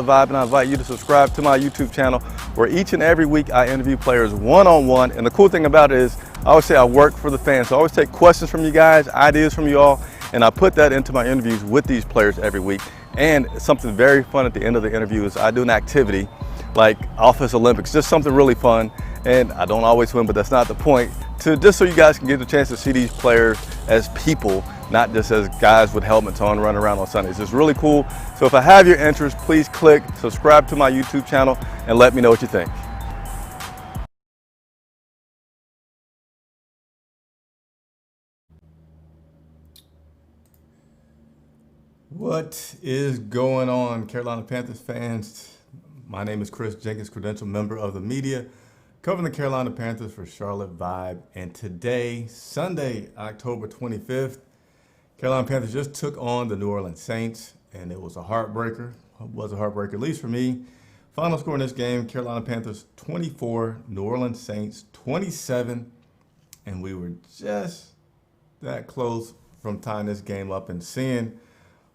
Vibe, and I invite you to subscribe to my YouTube channel where each and every week I interview players one-on-one. And the cool thing about it is I always say I work for the fans. So I always take questions from you guys, ideas from you all, and I put that into my interviews with these players every week. And something very fun at the end of the interview is I do an activity like Office Olympics, just something really fun. And I don't always win, but that's not the point. Just so you guys can get the chance to see these players as people, not just as guys with helmets on running around on Sundays. It's really cool. So if I have your interest, please click subscribe to my YouTube channel and let me know what you think. What is going on, Carolina Panthers fans? My name is Chris Jenkins, credentialed member of the media, covering the Carolina Panthers for Charlotte Vibe. And today, Sunday, October 25th, Carolina Panthers just took on the New Orleans Saints, and it was a heartbreaker. It was a heartbreaker, at least for me. Final score in this game, Carolina Panthers 24, New Orleans Saints 27, and we were just that close from tying this game up and seeing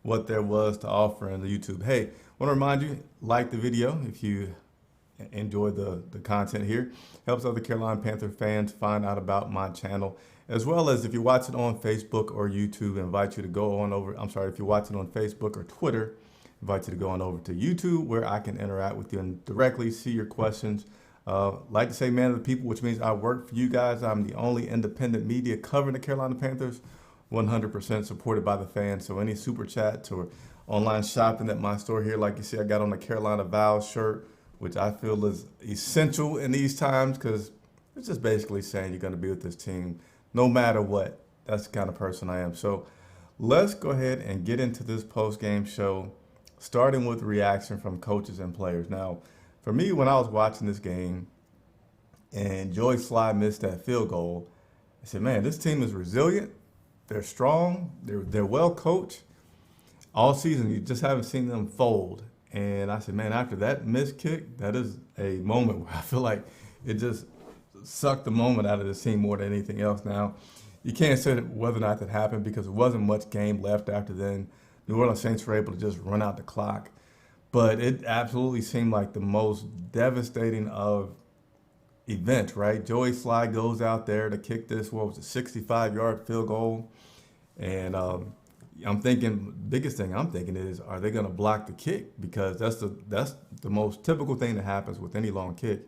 what there was to offer in the YouTube. Hey, I want to remind you, like the video if you enjoy the content here. Helps other Carolina Panther fans find out about my channel, as well as if you watch it on Facebook or YouTube, I invite you to go on over. I'm sorry, if you watch it on Facebook or Twitter, I invite you to go on over to YouTube where I can interact with you and directly see your questions. Like to say man of the people, which means I work for you guys. I'm the only independent media covering the Carolina Panthers, 100% supported by the fans. So any super chats or online shopping at my store here, like you see, I got on the Carolina Vows shirt, which I feel is essential in these times because it's just basically saying you're going to be with this team no matter what. That's the kind of person I am. So let's go ahead and get into this post-game show, starting with reaction from coaches and players. Now, for me, when I was watching this game and Joey Slye missed that field goal, I said, man, this team is resilient. They're strong. They're well coached. All season, you just haven't seen them fold. And I said, man, after that missed kick, that is a moment where I feel like it just sucked the moment out of this team more than anything else. Now, you can't say whether or not that happened because there wasn't much game left after then. New Orleans Saints were able to just run out the clock. But it absolutely seemed like the most devastating of events, right? Joey Slye goes out there to kick this, what was it, 65-yard field goal. And I'm thinking, biggest thing I'm thinking is, are they going to block the kick? Because that's the most typical thing that happens with any long kick.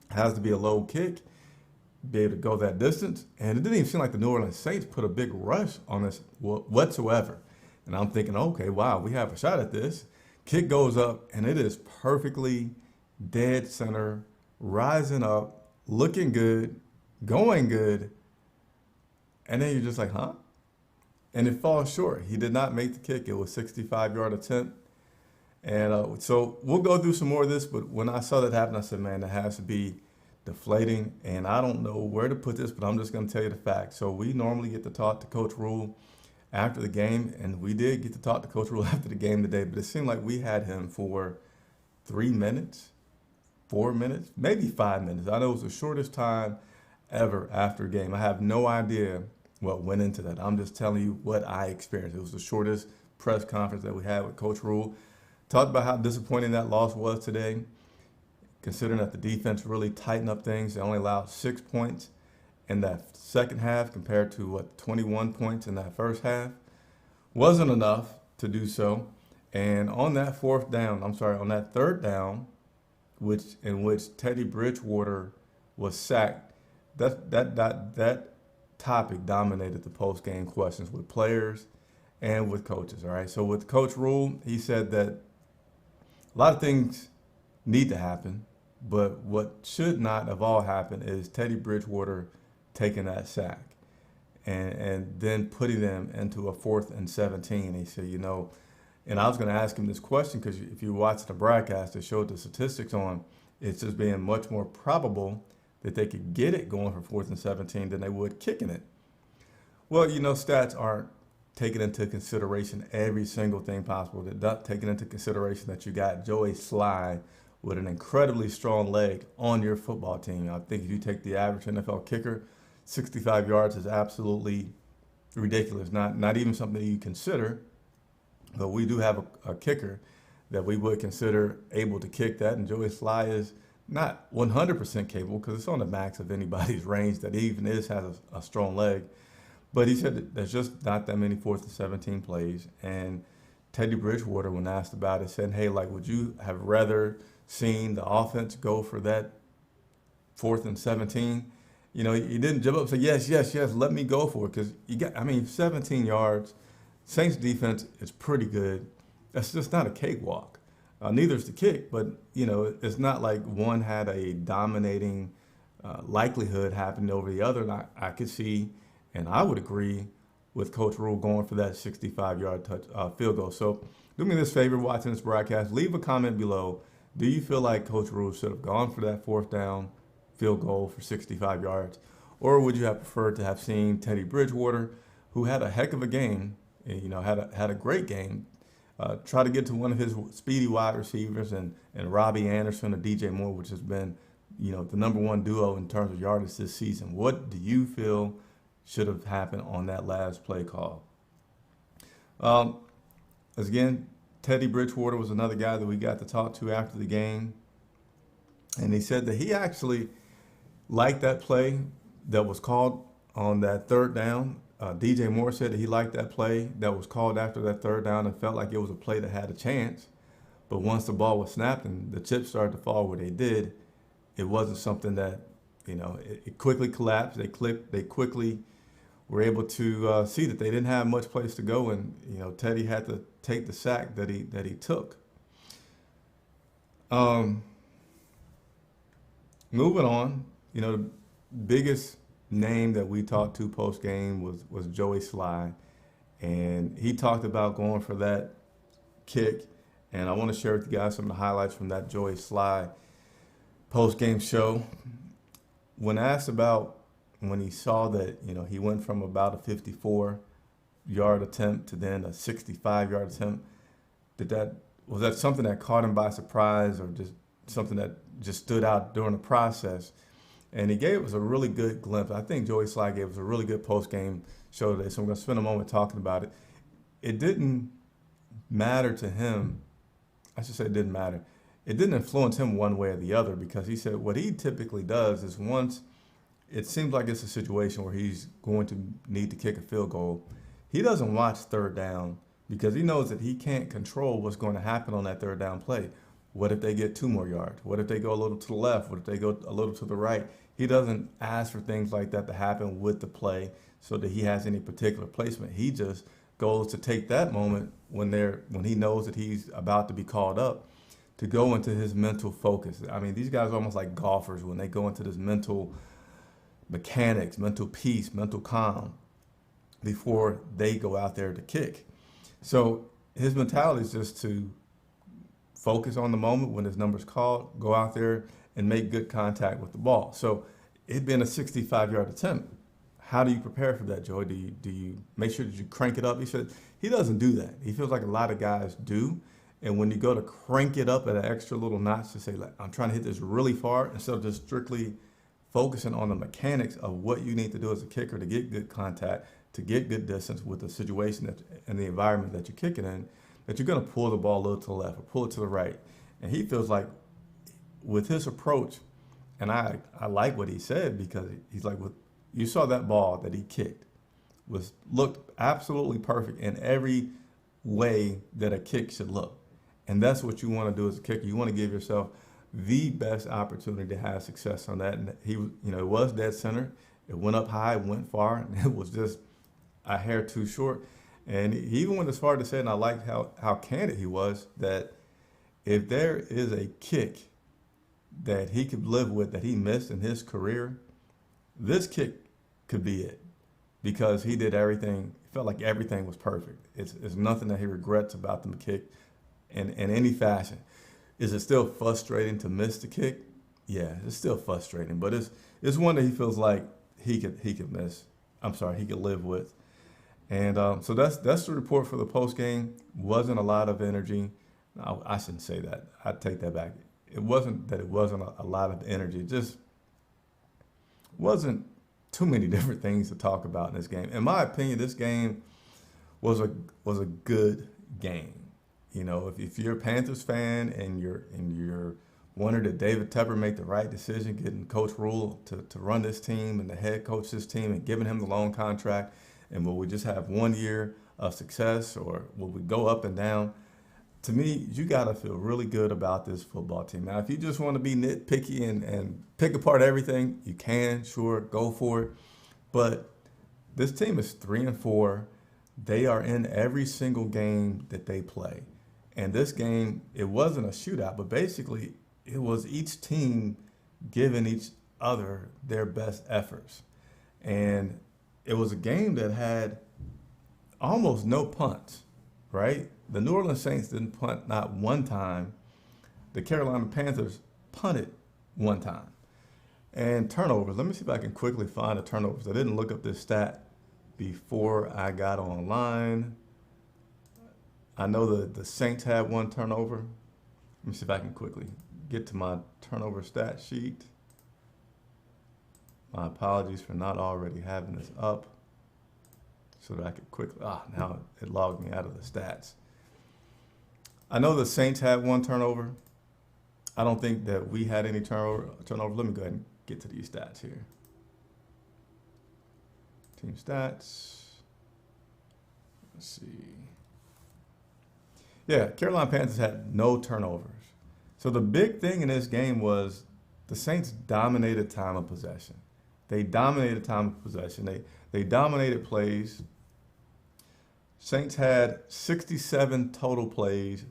It has to be a low kick, be able to go that distance. And it didn't even seem like the New Orleans Saints put a big rush on this whatsoever. And I'm thinking, okay, wow, we have a shot at this. Kick goes up, and it is perfectly dead center, rising up, looking good, going good. And then you're just like, huh? And it falls short. He did not make the kick. It was a 65-yard attempt. And so we'll go through some more of this, but when I saw that happen, I said, man, that has to be deflating. And I don't know where to put this, but I'm just going to tell you the facts. So we normally get to talk to Coach Rule after the game, and we did get to talk to Coach Rule after the game today, but it seemed like we had him for 3 minutes, 4 minutes, maybe 5 minutes. I know it was the shortest time ever after a game. I have no idea what went into that. I'm just telling you what I experienced. It was the shortest press conference that we had with Coach Rule. Talked about how disappointing that loss was today, considering that the defense really tightened up things. They only allowed 6 points in that second half compared to 21 points in that first half. Wasn't enough to do so. And on that on that third down, in which Teddy Bridgewater was sacked, that topic dominated the post-game questions with players and with coaches, all right? So with Coach Rule, he said that a lot of things need to happen, but what should not have all happened is Teddy Bridgewater taking that sack and then putting them into a 4th and 17. He said, and I was going to ask him this question because if you watch the broadcast, it showed the statistics on it's just being much more probable that they could get it going for 4th and 17 than they would kicking it. Well, stats aren't taking into consideration every single thing possible. They're not taking into consideration that you got Joey Slye with an incredibly strong leg on your football team. I think if you take the average NFL kicker, 65 yards is absolutely ridiculous. Not even something you consider, but we do have a kicker that we would consider able to kick that. And Joey Sly is not 100% capable because it's on the max of anybody's range that even has a strong leg. But he said that there's just not that many 4th and 17 plays. And Teddy Bridgewater, when asked about it, said, hey, like, would you have rather seen the offense go for that 4th and 17? You know, he didn't jump up and say, yes, yes, yes, let me go for it. Because you got, 17 yards. Saints defense is pretty good. That's just not a cakewalk. Neither is the kick, but, it's not like one had a dominating likelihood happening over the other. And I could see, and I would agree with Coach Rule going for that 65-yard field goal. So do me this favor watching this broadcast. Leave a comment below. Do you feel like Coach Rule should have gone for that 4th down field goal for 65 yards? Or would you have preferred to have seen Teddy Bridgewater, who had a heck of a game, had a great game, try to get to one of his speedy wide receivers and Robbie Anderson or DJ Moore, which has been, the #1 duo in terms of yardage this season? What do you feel should have happened on that last play call? Again, Teddy Bridgewater was another guy that we got to talk to after the game. And he said that he actually liked that play that was called on that 3rd down. DJ Moore said that he liked that play that was called after that 3rd down and felt like it was a play that had a chance. But once the ball was snapped and the chips started to fall where they did, it wasn't something that, it quickly collapsed. They quickly were able to see that they didn't have much place to go, and Teddy had to take the sack that he took. Moving on, the biggest name that we talked to post game was Joey Sly, and he talked about going for that kick. And I want to share with you guys some of the highlights from that Joey Sly post game show. When asked about when he saw that, he went from about a 54-yard attempt to then a 65-yard attempt, was that something that caught him by surprise or just something that just stood out during the process? And he gave us a really good glimpse. I think Joey Sly gave us a really good post-game show today, so I'm going to spend a moment talking about it. It didn't matter to him. I should say it didn't matter. It didn't influence him one way or the other, because he said what he typically does is once it seems like it's a situation where he's going to need to kick a field goal, he doesn't watch 3rd down because he knows that he can't control what's going to happen on that 3rd down play. What if they get 2 more yards? What if they go a little to the left? What if they go a little to the right? He doesn't ask for things like that to happen with the play so that he has any particular placement. He just goes to take that moment when he knows that he's about to be called up to go into his mental focus. These guys are almost like golfers when they go into this mental mechanics, mental peace, mental calm before they go out there to kick. So his mentality is just to focus on the moment when his number's called, go out there and make good contact with the ball. So it being a 65-yard attempt, how do you prepare for that, Joey? Do you make sure that you crank it up? He said he doesn't do that. He feels like a lot of guys do. And when you go to crank it up at an extra little notch to say, like, I'm trying to hit this really far, instead of just strictly focusing on the mechanics of what you need to do as a kicker to get good contact, to get good distance with the situation and the environment that you're kicking in, that you're going to pull the ball a little to the left or pull it to the right. And he feels like with his approach, and I like what he said, because he's like, you saw that ball that he kicked looked absolutely perfect in every way that a kick should look. And that's what you want to do as a kicker. You want to give yourself the best opportunity to have success on that. And it was dead center. It went up high, went far, and it was just a hair too short. And he even went as far to say, and I liked how candid he was, that if there is a kick that he could live with that he missed in his career, this kick could be it, because he did everything. It felt like everything was perfect. It's nothing that he regrets about the kick in any fashion. Is it still frustrating to miss the kick? Yeah, it's still frustrating, but it's one that he feels like he could miss. He could live with. And so that's the report for the post game. Wasn't a lot of energy. No, I shouldn't say that. I take that back. It wasn't that it wasn't a lot of energy. It just wasn't too many different things to talk about in this game. In my opinion, this game was a good game. You know, if you're a Panthers fan and you're wondering did David Tepper make the right decision getting Coach Rule to run this team and the head coach this team and giving him the long contract, and will we just have 1 year of success or will we go up and down? To me, you got to feel really good about this football team. Now, if you just want to be nitpicky and pick apart everything, you can, sure, go for it. But this team is 3-4. They are in every single game that they play. And this game, it wasn't a shootout, but basically it was each team giving each other their best efforts. And it was a game that had almost no punts, right? The New Orleans Saints didn't punt not one time. The Carolina Panthers punted one time. And turnovers, let me see if I can quickly find the turnovers. I didn't look up this stat before I got online. I know the Saints had one turnover. Let me see if I can quickly get to my turnover stat sheet. My apologies for not already having this up so that I could quickly, now it logged me out of the stats. I know the Saints had one turnover. I don't think that we had any turnover. Let me go ahead and get to these stats here. Team stats. Let's see. Yeah, Carolina Panthers had no turnovers. So the big thing in this game was the Saints dominated time of possession. They dominated time of possession. They dominated plays. Saints had 67 total plays.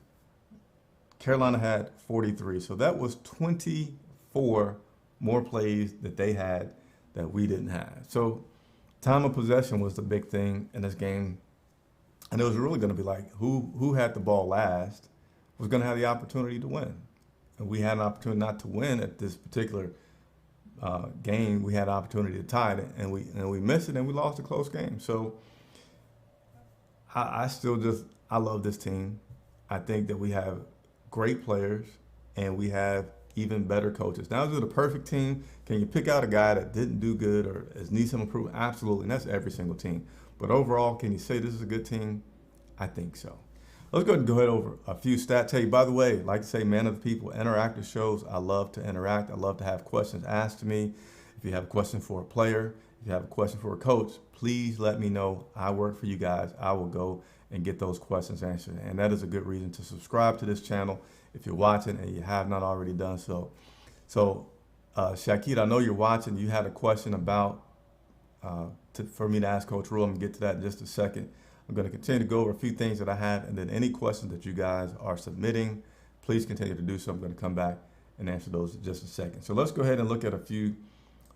Carolina had 43. So that was 24 more plays that they had that we didn't have. So time of possession was the big thing in this game. And it was really going to be like who had the ball last was going to have the opportunity to win. And we had an opportunity not to win at this particular game. We had an opportunity to tie it, and we missed it, and we lost a close game. So I love this team. I think that we have great players, and we have even better coaches. Now, is it a perfect team? Can you pick out a guy that didn't do good or needs some improvement? Absolutely, and that's every single team. But overall, can you say this is a good team? I think so. Let's go ahead over a few stats. Hey, by the way, like to say, Man of the People, interactive shows. I love to interact. I love to have questions asked to me. If you have a question for a player, if you have a question for a coach, please let me know. I work for you guys. I will go and get those questions answered. And that is a good reason to subscribe to this channel if you're watching and you have not already done so. So, Shakid, I know you're watching. You had a question about for me to ask Coach Rule. I'm going to get to that in just a second. I'm going to continue to go over a few things that I have, and then any questions that you guys are submitting, please continue to do so. I'm going to come back and answer those in just a second. So let's go ahead and look at a few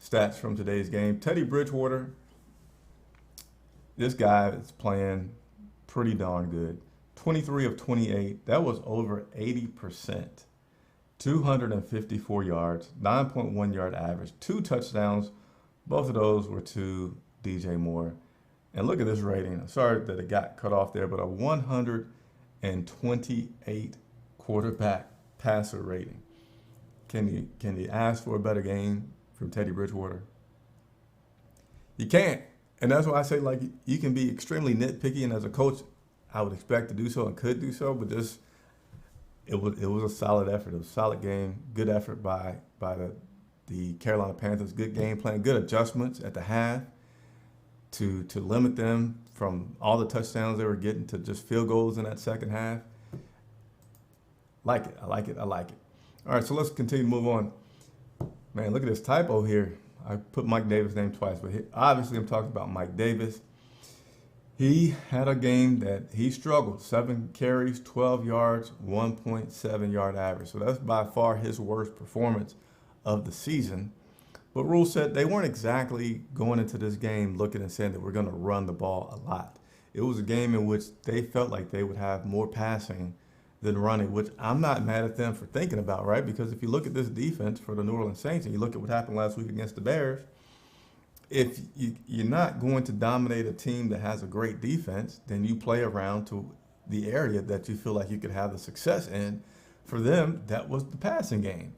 stats from today's game. Teddy Bridgewater, this guy is playing pretty darn good. 23 of 28. That was over 80%. 254 yards, 9.1 yard average, 2 touchdowns. Both of those were to DJ Moore. And look at this rating. I'm sorry that it got cut off there, but a 128 quarterback passer rating. Can you ask for a better game from Teddy Bridgewater? You can't. And that's why I say, like, you can be extremely nitpicky, and as a coach, I would expect to do so and could do so, but it was a solid effort. It was a solid game, good effort by the Carolina Panthers, good game plan, good adjustments at the half to limit them from all the touchdowns they were getting to just field goals in that second half. I like it. All right, so let's continue to move on. Man, look at this typo here. I put Mike Davis' name twice, but obviously I'm talking about Mike Davis. He had a game that he struggled. 7 carries, 12 yards, 1.7 yard average. So that's by far his worst performance of the season. But Rule said they weren't exactly going into this game looking and saying that we're going to run the ball a lot. It was a game in which they felt like they would have more passing than running, which I'm not mad at them for thinking about, right? Because if you look at this defense for the New Orleans Saints and you look at what happened last week against the Bears, if you're not going to dominate a team that has a great defense, then you play around to the area that you feel like you could have the success in. For them, that was the passing game.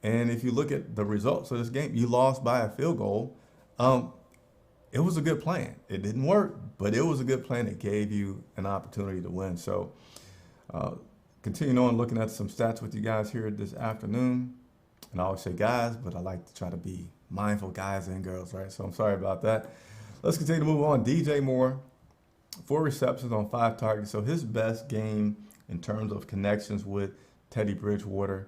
And if you look at the results of this game, you lost by a field goal. It was a good plan. It didn't work, but it was a good plan that gave you an opportunity to win. So Continuing on looking at some stats with you guys here this afternoon. And I always say guys, but I like to try to be mindful, guys and girls, right? So I'm sorry about that. Let's continue to move on. DJ Moore, 4 receptions on 5 targets. So his best game in terms of connections with Teddy Bridgewater.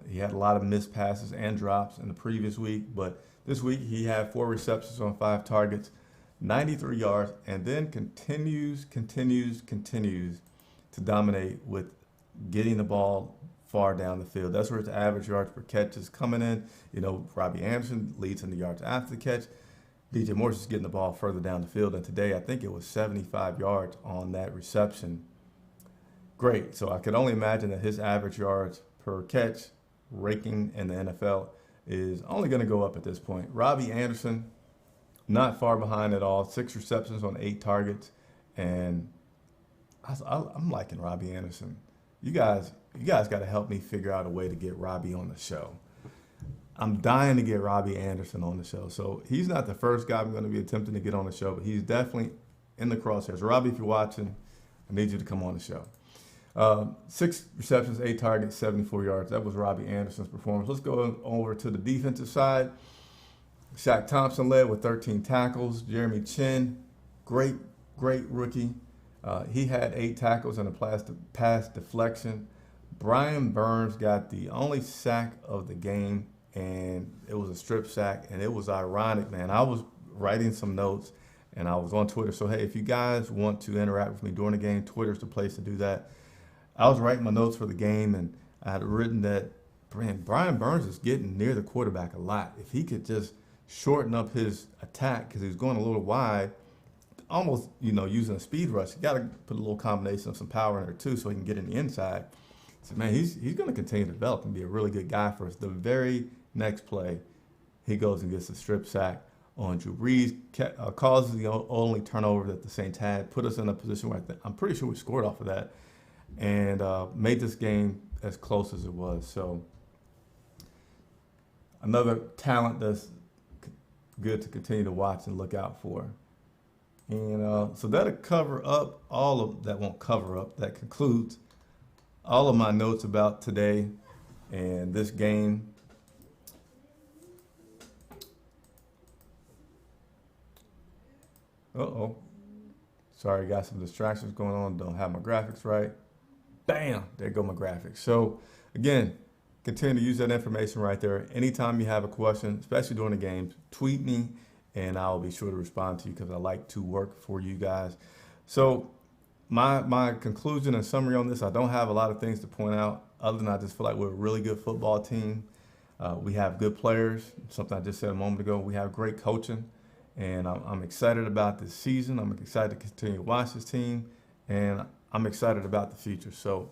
He had a lot of missed passes and drops in the previous week, but this week he had 4 receptions on 5 targets, 93 yards, and then continues to dominate with getting the ball far down the field. That's where his average yards per catch is coming in. You know, Robbie Anderson leads in the yards after the catch. DJ Moore's just getting the ball further down the field, and today I think it was 75 yards on that reception. Great. So I could only imagine that his average yards per catch ranking in the NFL is only going to go up at this point. Robbie Anderson, not far behind at all, 6 receptions on 8 targets, and I'm liking Robbie Anderson. You guys got to help me figure out a way to get Robbie on the show. I'm dying to get Robbie Anderson on the show. So he's not the first guy I'm going to be attempting to get on the show, but he's definitely in the crosshairs. Robbie, if you're watching, I need you to come on the show. 6 receptions, 8 targets, 74 yards. That was Robbie Anderson's performance. Let's go over to the defensive side. Shaq Thompson led with 13 tackles. Jeremy Chin, great rookie. He had 8 tackles and a pass deflection. Brian Burns got the only sack of the game, and it was a strip sack, and it was ironic, man. I was writing some notes, and I was on Twitter. So, hey, if you guys want to interact with me during the game, Twitter's the place to do that. I was writing my notes for the game, and I had written that Brian Burns is getting near the quarterback a lot. If he could just shorten up his attack, because he was going a little wide, almost, using a speed rush. You got to put a little combination of some power in there, too, so he can get in the inside. So, man, he's going to continue to develop and be a really good guy for us. The very next play, he goes and gets a strip sack on Drew Brees, causes the only turnover that the Saints had, put us in a position where I'm pretty sure we scored off of that, and made this game as close as it was. So another talent that's good to continue to watch and look out for. And so that'll cover up all of that. Won't cover up. That concludes all of my notes about today and this game. Uh-oh. Sorry, got some distractions going on. Don't have my graphics right. Bam! There go my graphics. So, again, continue to use that information right there. Anytime you have a question, especially during the games, tweet me, and I'll be sure to respond to you because I like to work for you guys. So, my conclusion and summary on this, I don't have a lot of things to point out other than I just feel like we're a really good football team. We have good players, something I just said a moment ago. We have great coaching, and I'm excited about this season. I'm excited to continue to watch this team, and I'm excited about the future. So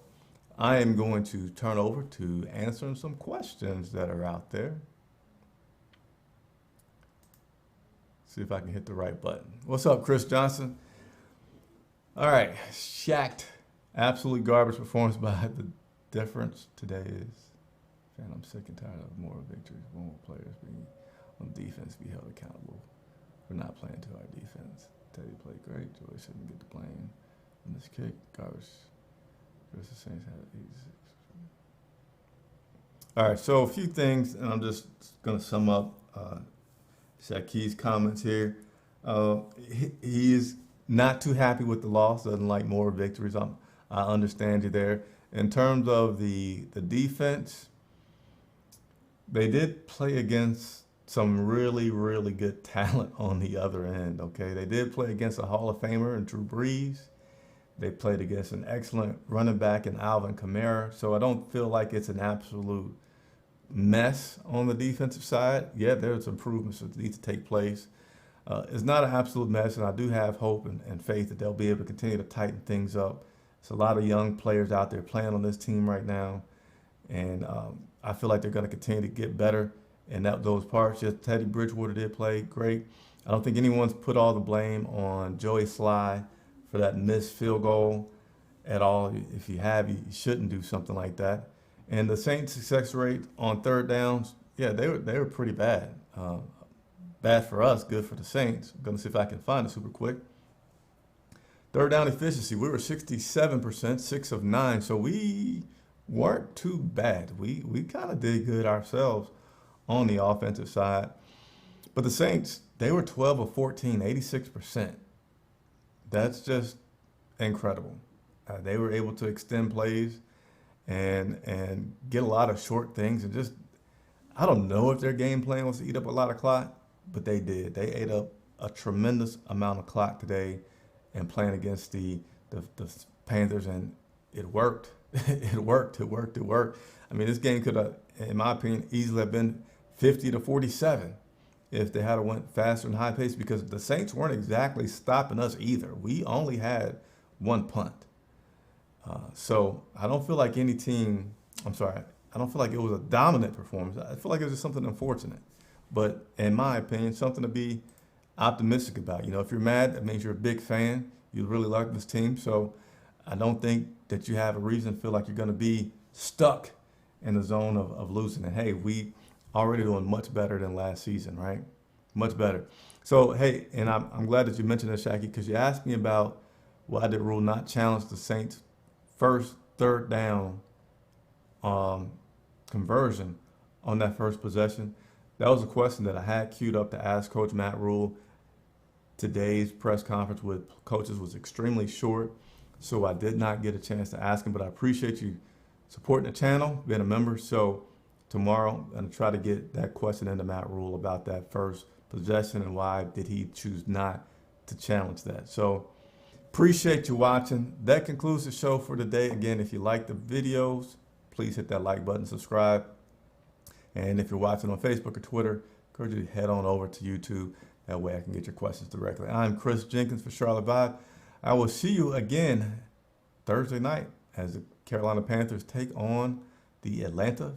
I am going to turn over to answering some questions that are out there. See if I can hit the right button. What's up, Chris Johnson? All right, Shacked. Absolute garbage performance by the difference today is, man, I'm sick and tired of more victories. More players being on defense be held accountable for not playing to our defense. Teddy played great. Joey shouldn't get the blame. And this kick, garbage. Versus Saints had 86. All right, so a few things, and I'm just going to sum up Shaq's comments here. He is not too happy with the loss, doesn't like more victories. I understand you there. In terms of the defense, they did play against some really, really good talent on the other end, okay? They did play against a Hall of Famer in Drew Brees. They played against an excellent running back in Alvin Kamara. So I don't feel like it's an absolute mess on the defensive side. Yeah, there's improvements that need to take place. It's not an absolute mess, and I do have hope and faith that they'll be able to continue to tighten things up. There's a lot of young players out there playing on this team right now, and I feel like they're going to continue to get better in those parts. Just Teddy Bridgewater did play great. I don't think anyone's put all the blame on Joey Sly for that missed field goal at all. If you have, you shouldn't do something like that. And the Saints' success rate on third downs, yeah, they were pretty bad. Bad for us, good for the Saints. I'm going to see if I can find it super quick. Third down efficiency, we were 67%, 6 of 9. So we weren't too bad. We kind of did good ourselves on the offensive side. But the Saints, they were 12 of 14, 86%. That's just incredible. They were able to extend plays and get a lot of short things and just I don't know if their game plan was to eat up a lot of clock, but they did. They ate up a tremendous amount of clock today and playing against the Panthers, and it worked. It worked. It worked. It worked. I mean, this game could have, in my opinion, easily have been 50-47 if they had went faster and high pace because the Saints weren't exactly stopping us either. We only had one punt. So I don't feel like any team, I'm sorry, I don't feel like it was a dominant performance. I feel like it was just something unfortunate. But in my opinion, something to be optimistic about. You know, if you're mad, that means you're a big fan. You really like this team. So I don't think that you have a reason to feel like you're going to be stuck in the zone of losing. And hey, we already doing much better than last season, right? Much better. So, hey, and I'm glad that you mentioned this, Shaki, because you asked me about why did Rule not challenge the Saints' first third down conversion on that first possession. That was a question that I had queued up to ask Coach Matt Rule. Today's press conference with coaches was extremely short, so I did not get a chance to ask him, but I appreciate you supporting the channel, being a member. So tomorrow, I'm going to try to get that question into Matt Rule about that first possession and why did he choose not to challenge that. So appreciate you watching. That concludes the show for today. Again, if you like the videos, please hit that like button, subscribe. And if you're watching on Facebook or Twitter, I encourage you to head on over to YouTube. That way I can get your questions directly. I'm Chris Jenkins for Charlotte Vibe. I will see you again Thursday night as the Carolina Panthers take on the Atlanta